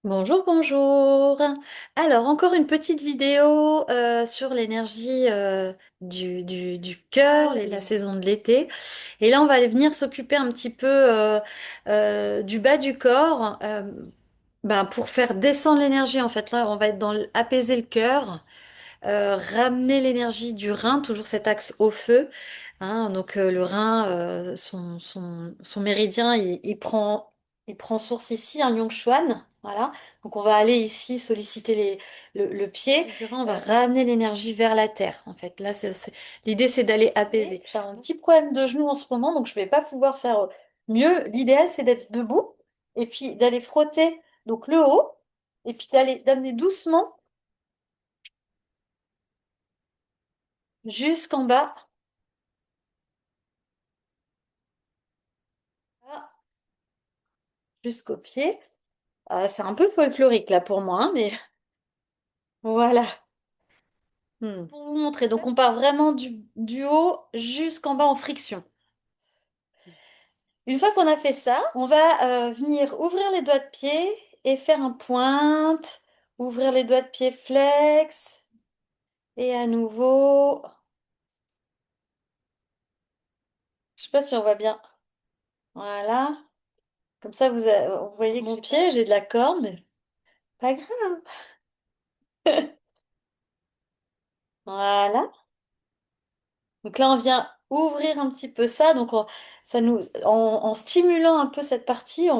Bonjour, bonjour. Alors, encore une petite vidéo sur l'énergie du cœur et la saison de l'été. Et là, on va aller venir s'occuper un petit peu du bas du corps pour faire descendre l'énergie. En fait, là, on va être dans apaiser le cœur, ramener l'énergie du rein, toujours cet axe au feu. Hein. Donc, le rein, son méridien, il prend source ici, un Yongchuan. Voilà. Donc, on va aller ici solliciter le pied. Du rein, on va ramener l'énergie vers la terre. En fait, là, l'idée, c'est d'aller apaiser. J'ai un petit problème de genou en ce moment, donc je vais pas pouvoir faire mieux. L'idéal, c'est d'être debout et puis d'aller frotter donc le haut et puis d'amener doucement jusqu'en bas. Voilà, jusqu'au pied. C'est un peu folklorique là pour moi, hein, mais voilà. Pour vous montrer, donc on part vraiment du haut jusqu'en bas en friction. Une fois qu'on a fait ça, on va venir ouvrir les doigts de pied et faire un pointe, ouvrir les doigts de pied flex, et à nouveau, je sais pas si on voit bien. Voilà. Comme ça, vous voyez que mon pied, j'ai de la corde, mais pas grave. Voilà. Donc là, on vient ouvrir un petit peu ça. Donc, en stimulant un peu cette partie, on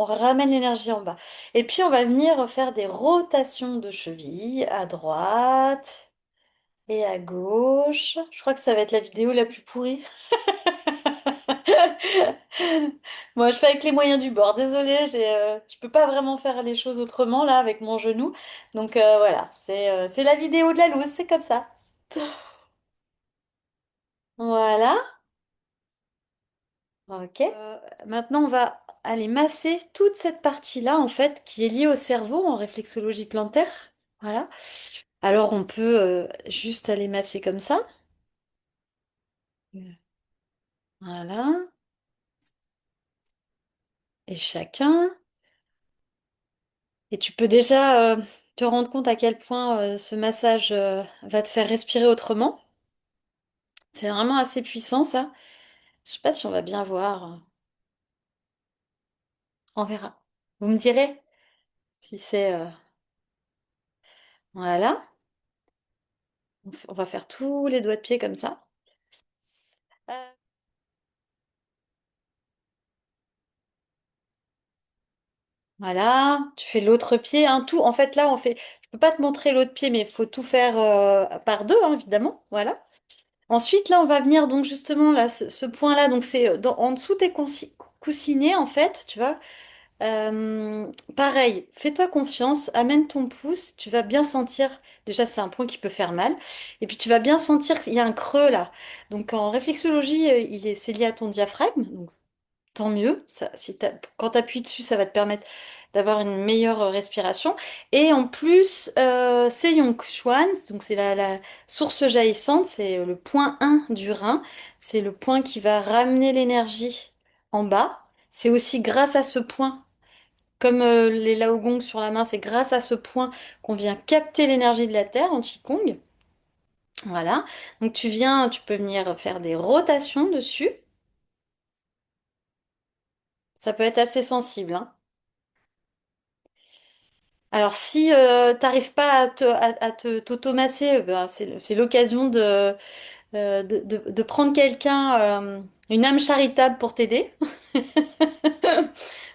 ramène l'énergie en bas. Et puis, on va venir faire des rotations de cheville à droite et à gauche. Je crois que ça va être la vidéo la plus pourrie. Moi, je fais avec les moyens du bord. Désolée, je peux pas vraiment faire les choses autrement là avec mon genou. Donc voilà, c'est la vidéo de la loose, c'est comme ça. Voilà. Ok. Maintenant, on va aller masser toute cette partie-là, en fait, qui est liée au cerveau en réflexologie plantaire. Voilà. Alors, on peut juste aller masser comme ça. Voilà. Et chacun. Et tu peux déjà te rendre compte à quel point ce massage va te faire respirer autrement. C'est vraiment assez puissant, ça. Je sais pas si on va bien voir. On verra. Vous me direz si c'est... Voilà. On va faire tous les doigts de pied comme ça. Euh, Voilà, tu fais l'autre pied, hein, tout. En fait, là, je peux pas te montrer l'autre pied, mais il faut tout faire par deux, hein, évidemment. Voilà. Ensuite, là, on va venir donc justement là, ce point-là. Donc c'est en dessous tes coussinets, en fait, tu vois. Pareil, fais-toi confiance, amène ton pouce. Tu vas bien sentir. Déjà, c'est un point qui peut faire mal. Et puis, tu vas bien sentir qu'il y a un creux là. Donc, en réflexologie, c'est lié à ton diaphragme. Donc, tant mieux. Ça, quand tu appuies dessus, ça va te permettre d'avoir une meilleure respiration. Et en plus, c'est Yongchuan, donc c'est la source jaillissante, c'est le point 1 du rein. C'est le point qui va ramener l'énergie en bas. C'est aussi grâce à ce point, comme les Laogong sur la main, c'est grâce à ce point qu'on vient capter l'énergie de la Terre en Qigong. Voilà. Donc tu peux venir faire des rotations dessus. Ça peut être assez sensible, hein. Alors, si t'arrives pas à t'automasser, ben, c'est l'occasion de prendre quelqu'un, une âme charitable pour t'aider.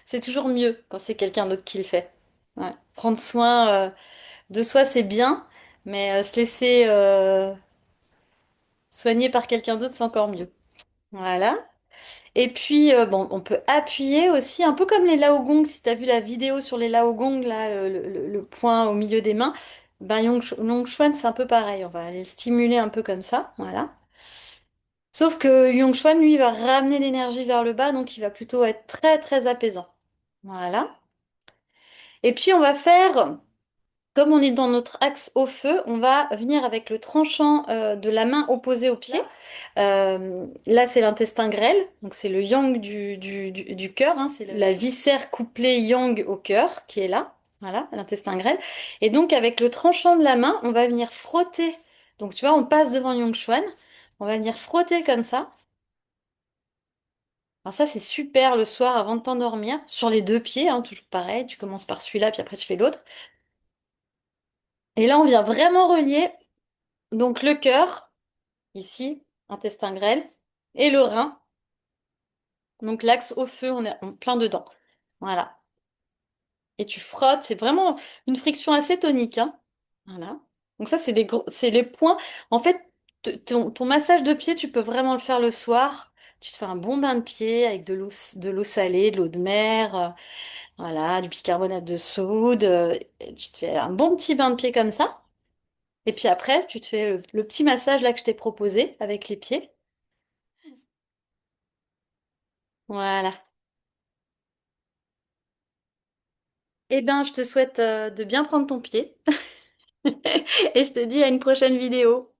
C'est toujours mieux quand c'est quelqu'un d'autre qui le fait. Ouais. Prendre soin de soi, c'est bien, mais se laisser soigner par quelqu'un d'autre, c'est encore mieux. Voilà. Et puis, bon, on peut appuyer aussi, un peu comme les Laogong, si tu as vu la vidéo sur les Laogong, là, le point au milieu des mains, ben Yongchuan, c'est un peu pareil, on va aller le stimuler un peu comme ça, voilà. Sauf que Yongchuan, lui, va ramener l'énergie vers le bas, donc il va plutôt être très, très apaisant. Voilà. Et puis, on va faire, comme on est dans notre axe au feu, on va venir avec le tranchant de la main opposée au pied. Là, c'est l'intestin grêle, donc c'est le yang du cœur, hein, c'est la viscère couplée yang au cœur qui est là. voilà, l'intestin grêle. Et donc avec le tranchant de la main, on va venir frotter. Donc tu vois, on passe devant Yongchuan, on va venir frotter comme ça. Alors ça, c'est super le soir avant de t'endormir, sur les deux pieds, hein, toujours pareil. Tu commences par celui-là, puis après tu fais l'autre. Et là, on vient vraiment relier donc le cœur, ici, intestin grêle, et le rein, donc l'axe au feu, on est en plein dedans. Voilà. Et tu frottes, c'est vraiment une friction assez tonique, hein. Voilà. Donc ça, c'est les points. En fait, ton massage de pied, tu peux vraiment le faire le soir. Tu te fais un bon bain de pied avec de l'eau salée, de l'eau de mer, voilà, du bicarbonate de soude. Et tu te fais un bon petit bain de pied comme ça. Et puis après, tu te fais le petit massage là que je t'ai proposé avec les pieds. Voilà. Eh ben, je te souhaite de bien prendre ton pied. Et je te dis à une prochaine vidéo.